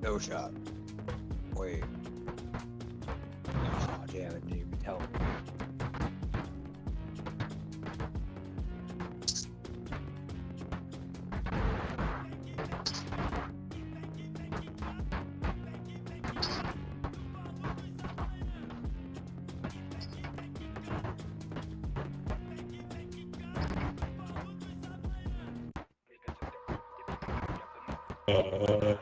No shot. Wait. Oh, damn it, didn't even tell me. Oh,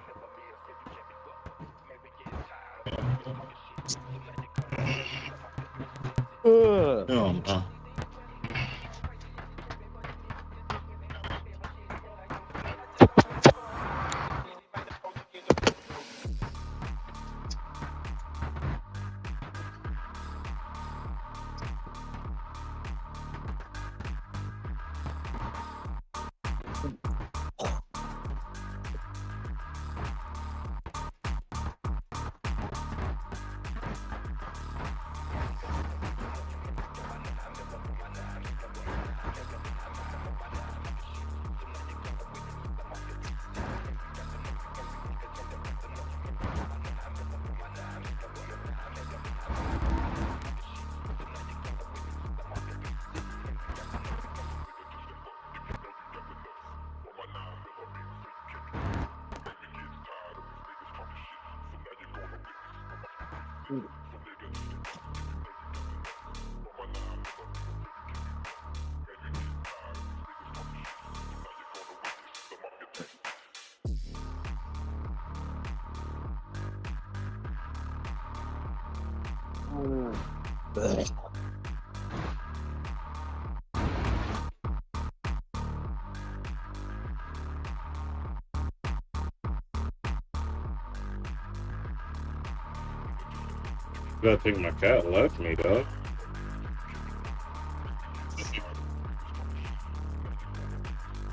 no. I think my cat left me, dog.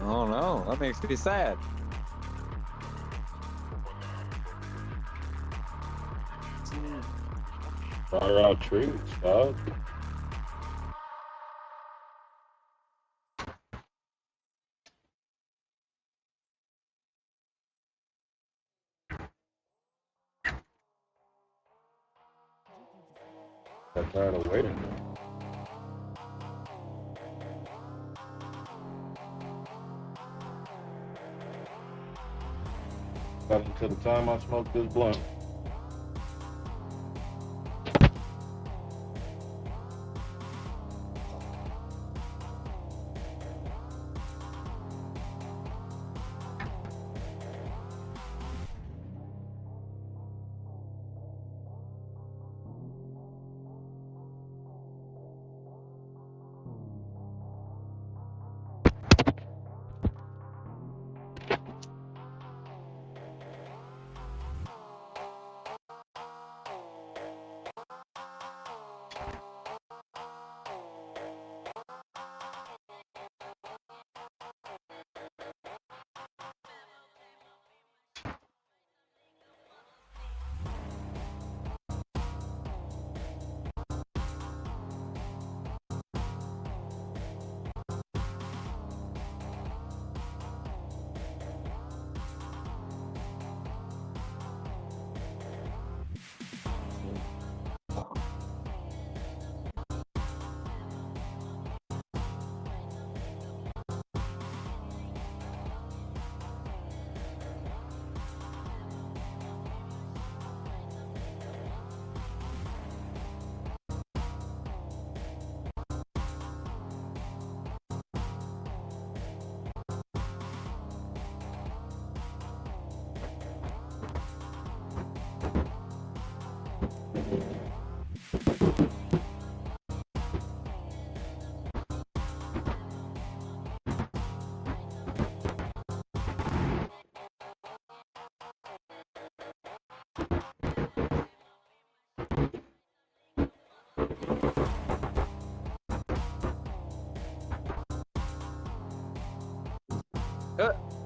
Oh no, that makes me sad. Fire out trees, dog. I'm tired of waiting. Up until the time I smoke this blunt.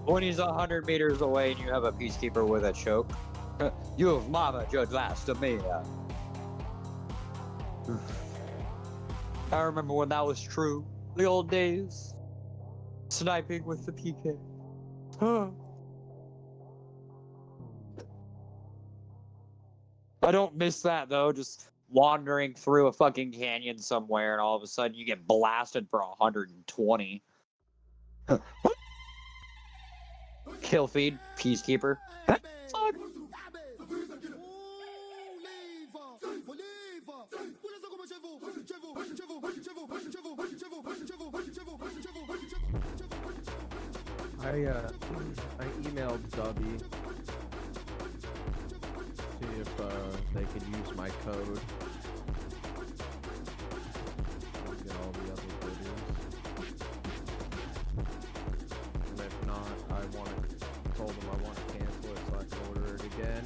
When he's 100 meters away and you have a peacekeeper with a choke, you have mama judge last to me. I remember when that was true. The old days. Sniping with the PK. I don't miss that though, just wandering through a fucking canyon somewhere and all of a sudden you get blasted for 120. Kill feed, peacekeeper. Fuck. I emailed Dubby see if they could use my code. Get all the other videos. And if not, told them I want to cancel it so I can order it again.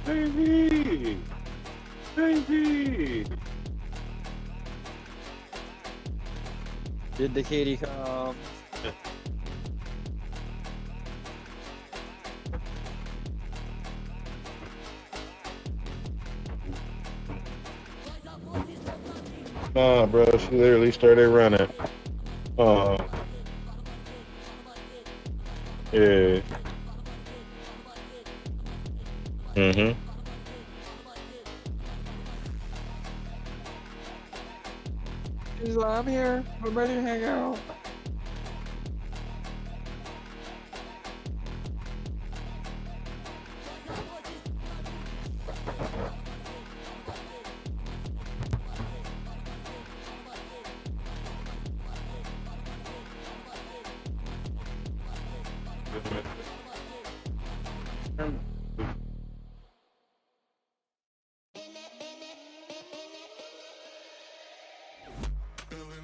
Baby! Baby! Did the kitty come? Nah, bro, she literally started running. Yeah. Mm-hmm. She's like, I'm here. I'm ready to hang out.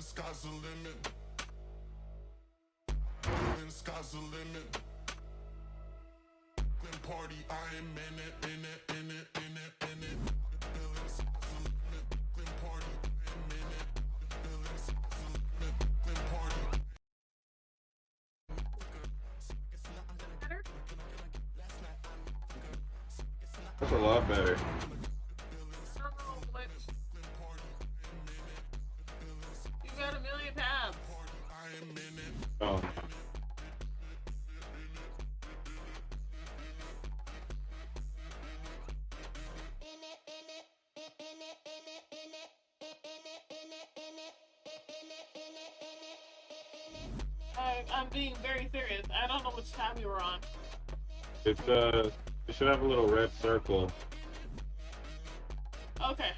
Sky's the limit. Sky's the limit. When party, I am in it, in it, in it, in it, in it. Sky's the limit. When party, I am in it. Sky's the limit. When party. That's a lot better. You got a million tabs. Oh. I'm being very serious. I don't know which tab you were on. It's it should have a little red circle. Okay.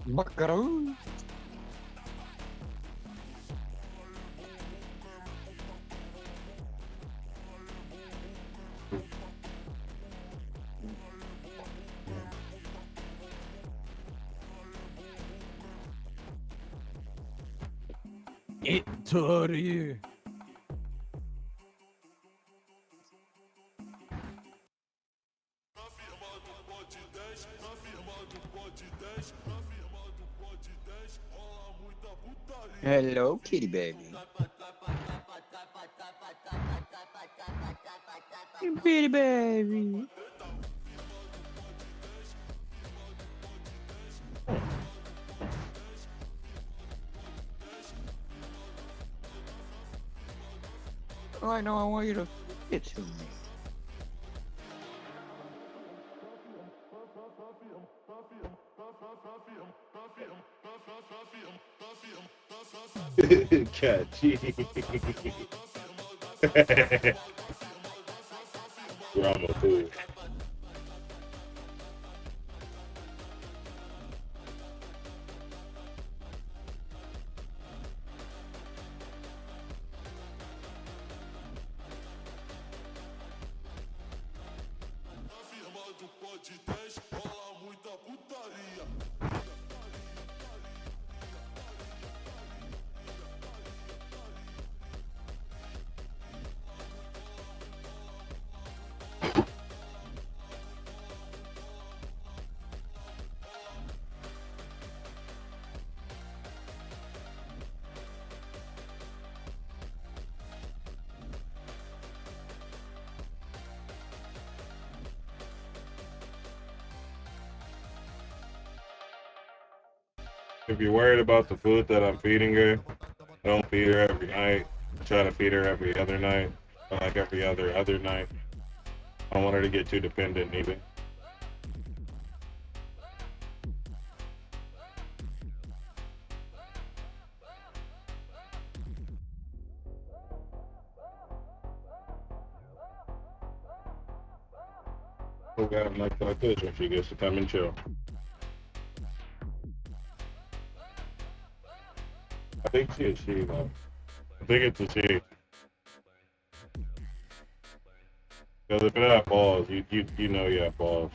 Buckaroo. Tori. Hello, kitty baby. Kitty baby. Oh, I know. I want you to get to me. Catchy. Drama fool. If you're worried about the food that I'm feeding her, I don't feed her every night. I try to feed her every other night, or like every other night. I don't want her to get too dependent either. We'll have nights like this when she gets to come and chill. I think she is she though. I think it's a she. Because if it have balls, you know you have balls.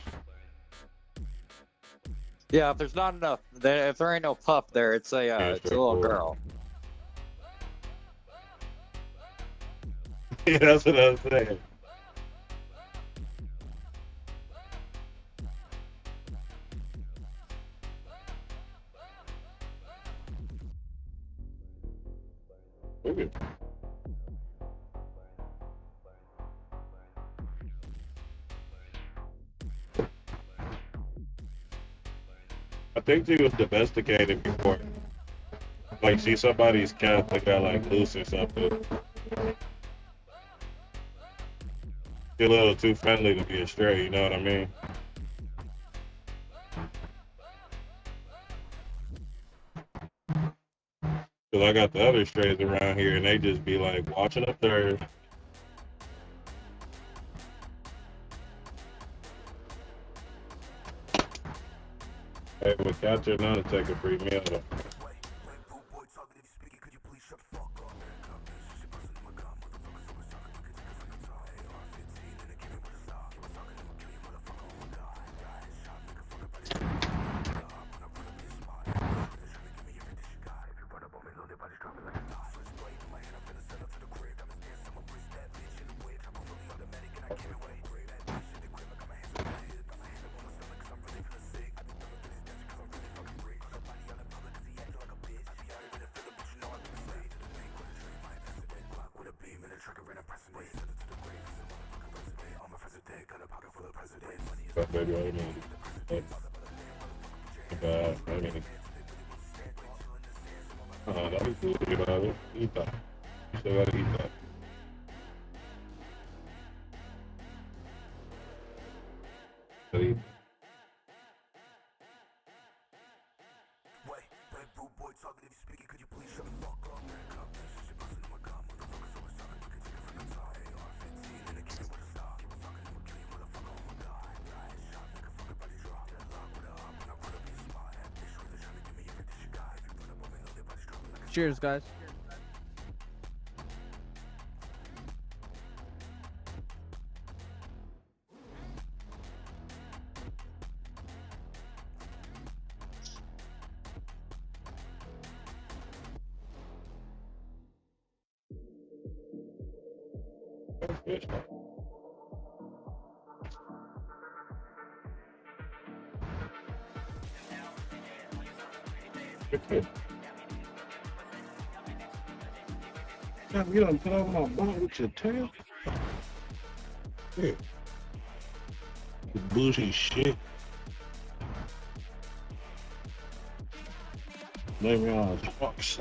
Yeah, if there's not enough, if there ain't no pup there, it's a it's a little girl. Yeah, that's what I was saying. Okay. I think she was domesticated before. Like, see somebody's cat that got like loose or something. You're a little too friendly to be a stray, you know what I mean? Cause I got the other strays around here and they just be like watching up there. Hey, with cats are known to take a free meal though. But baby, I mean, I mean, that is good about it. Eat that. You still gotta eat that. Eat. Cheers, guys. You don't put over my butt with your tail. Yeah. You bullshit shit. Leave me on the box.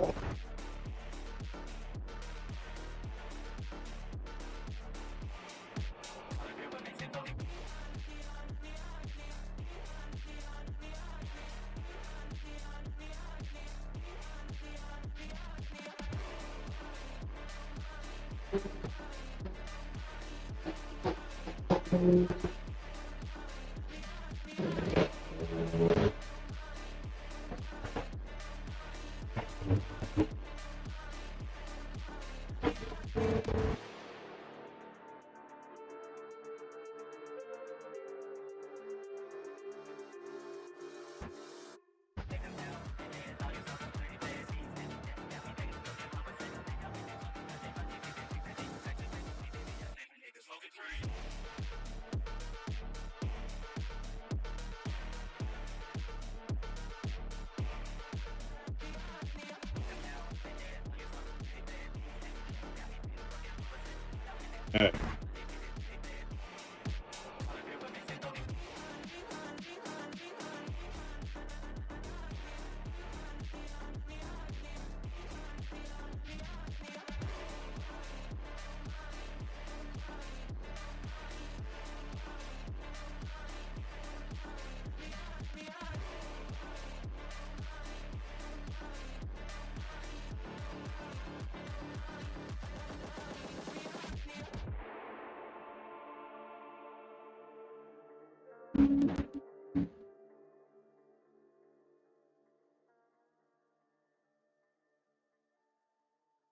Hey.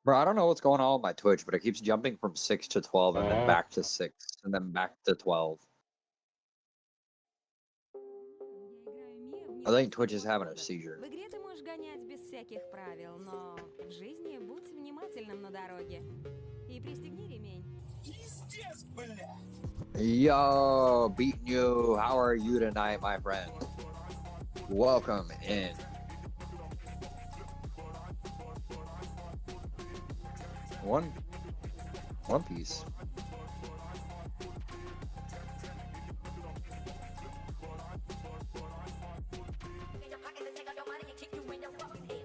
Bro, I don't know what's going on with my Twitch, but it keeps jumping from 6 to 12 and then back to 6 and then back to 12. I think Twitch is having a seizure. В игре ты можешь гонять без всяких правил, но в жизни будь внимательным на дороге. И пристегни ремень. Yo, beating you. How are you tonight, my friend? Welcome in. One Piece.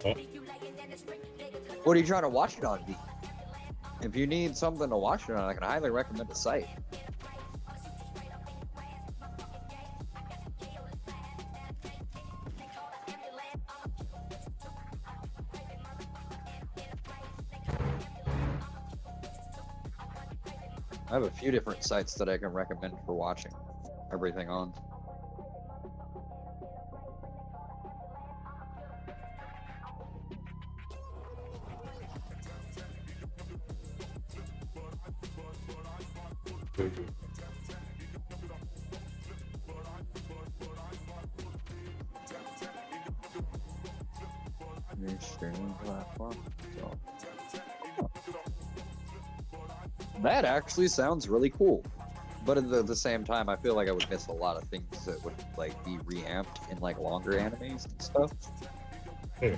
Oh. What are you trying to watch it on, B? If you need something to watch it on, I can highly recommend the site. I have a few different sites that I can recommend for watching everything on. New streaming platform. So. That actually sounds really cool. But at the same time, I feel like I would miss a lot of things that would like be reamped in like longer animes and stuff. Yeah.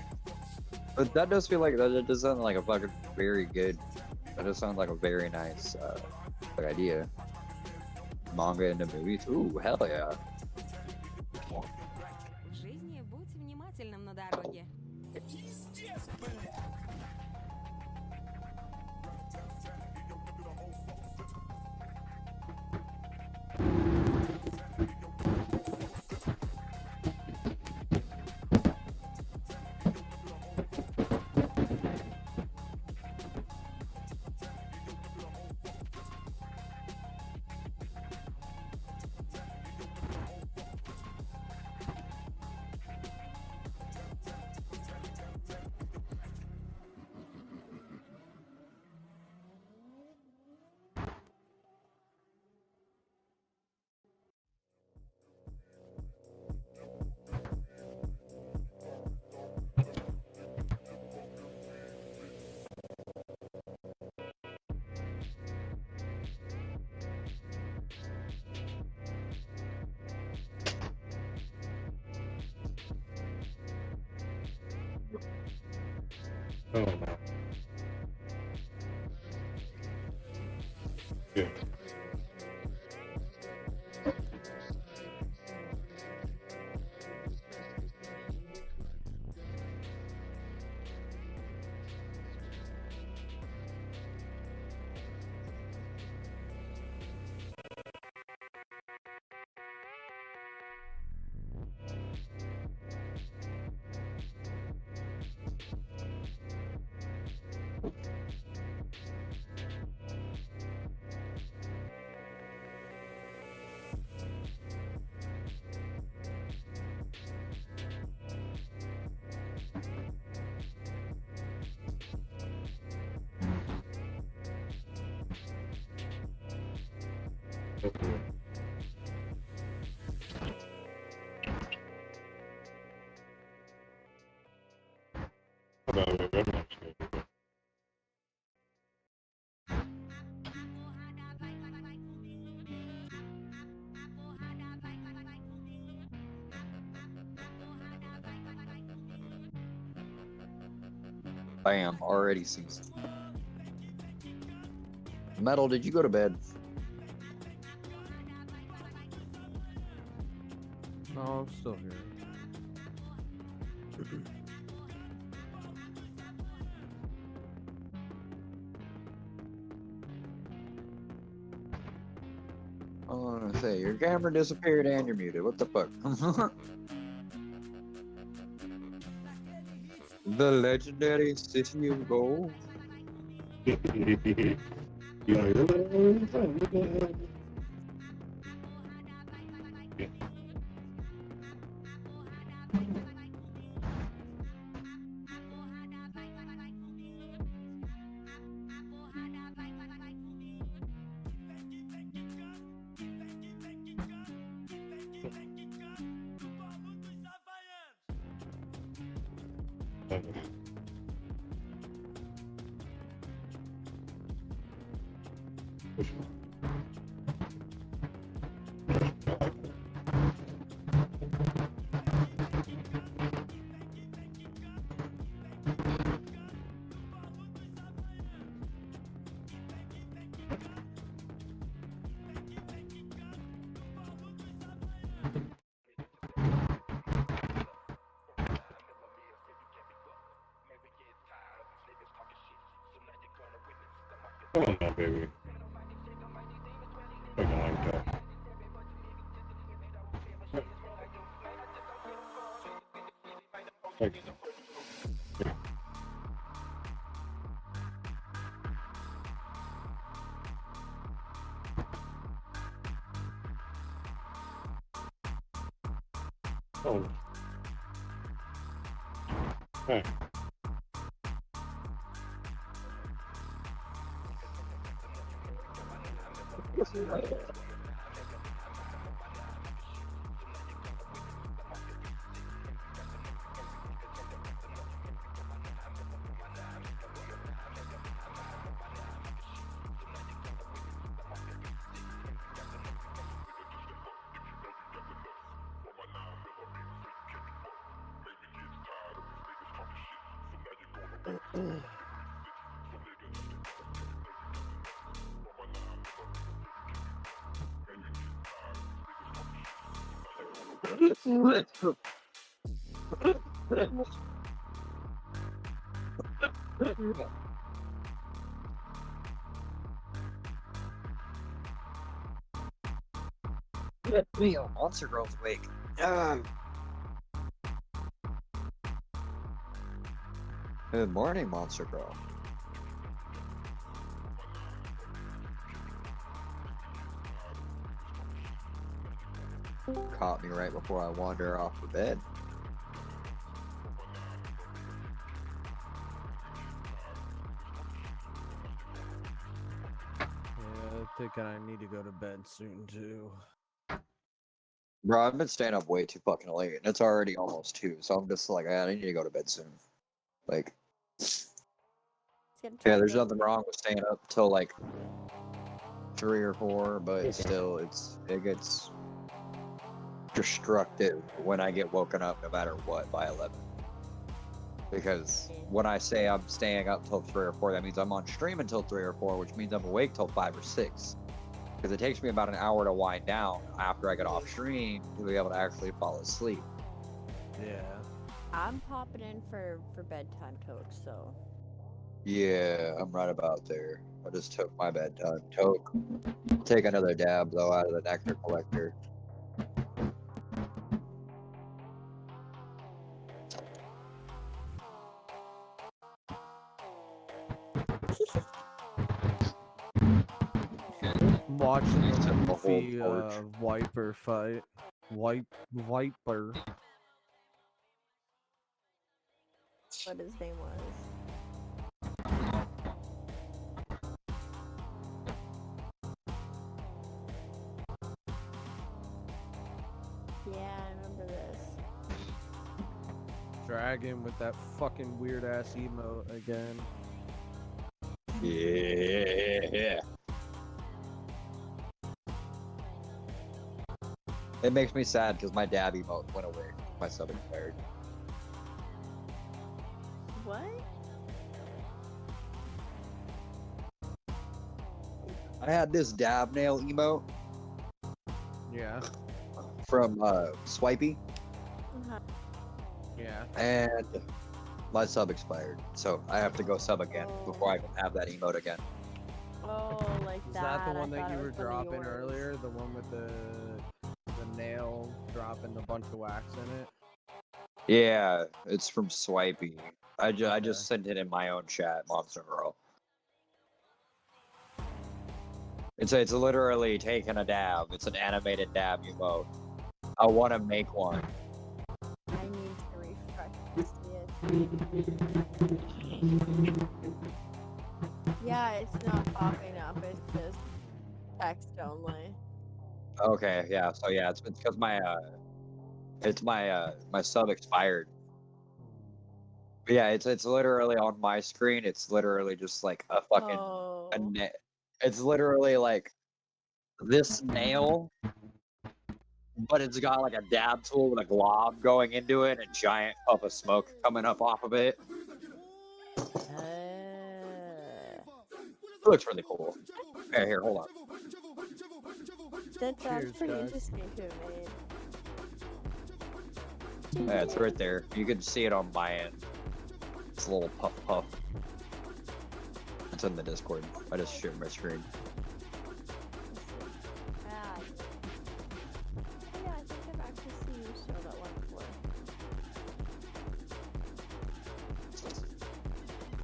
But that does feel like that does sound like a fucking very good. That does sound like a very nice like idea. Manga into movies. Ooh, hell yeah. В жизни будь внимательным на дороге. Oh no. Yeah. Okay. How about it? That's not good. Bam, already seasoned. Metal, did you go to bed? No, I'm still here. I want to say your camera disappeared and you're muted. What the fuck? The legendary City of Gold. Come on now, baby. Fucking like that. Like, Oh. Hey. Me, a monster girl's awake. Good morning, monster girl. Caught me right before I wander off the bed. Yeah, I think I need to go to bed soon too. Bro, I've been staying up way too fucking late, and it's already almost 2, so I'm just like, I need to go to bed soon. Like, yeah, there's nothing wrong with staying up till like 3 or 4, but still, it gets destructive when I get woken up no matter what by 11. Because when I say I'm staying up till 3 or 4, that means I'm on stream until 3 or 4, which means I'm awake till 5 or 6. Because it takes me about an hour to wind down after I get off stream to be able to actually fall asleep. Yeah. I'm popping in for bedtime toke, so. Yeah, I'm right about there. I just took my bedtime toke. Take another dab though out of the nectar collector. Watching Except the the whole goofy torch. Viper fight. Viper. What his name was. Yeah, I remember this. Dragon with that fucking weird ass emote again. Yeah. It makes me sad because my dab emote went away. My sub expired. What? I had this dab nail emote Yeah. from Swipey, Uh-huh. Yeah. and my sub expired. So I have to go sub again before I can have that emote again. Oh, like Is that. that the one I that thought you it were was one of dropping yours. earlier? The one with the nail dropping a bunch of wax in it? Yeah, it's from Swipey. I Okay. just sent it in my own chat, Monster Girl. It's literally taking a dab. It's an animated dab emote. I want to make one. I need to refresh to see it. Yeah, it's not popping up. It's just text only. Okay, yeah. So yeah, it's because my my sub expired. But yeah, it's literally on my screen. It's literally just like a fucking Oh. it's literally like this nail, but it's got like a dab tool with a glob going into it and a giant puff of smoke coming up off of it. It looks really cool. Here, hold on. That sounds Cheers, pretty guys. interesting to me. Yeah, it's right there. You can see it on my end. It's a little puff puff. It's in the Discord. I just shared my screen. Ah. Oh, yeah, I think I've actually seen you show that one before.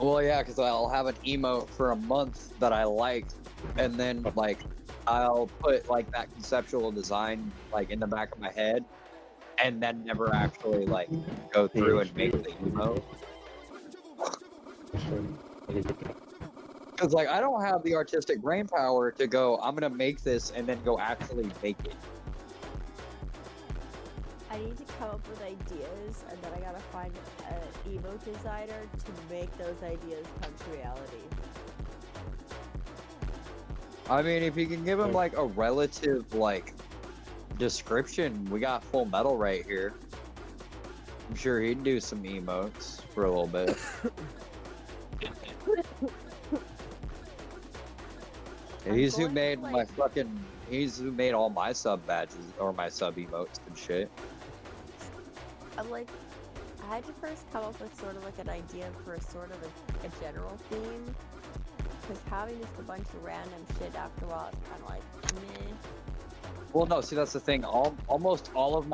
Well, yeah, because I'll have an emote for a month that I like, and then like I'll put like that conceptual design like in the back of my head, and then never actually like go through and make the emote. Because like I don't have the artistic brain power to go, I'm gonna make this and then go actually make it. I need to come up with ideas, and then I gotta find an emote designer to make those ideas come to reality. I mean, if you can give him like a relative like description, we got Full Metal right here. I'm sure he'd do some emotes for a little bit. He's who made my fucking. He's who made all my sub badges or my sub emotes and shit. I'm like, I had to first come up with sort of like an idea for sort of a general theme, because having just a bunch of random shit after a while is kind of like meh. Well, no, see that's the thing. Almost all of my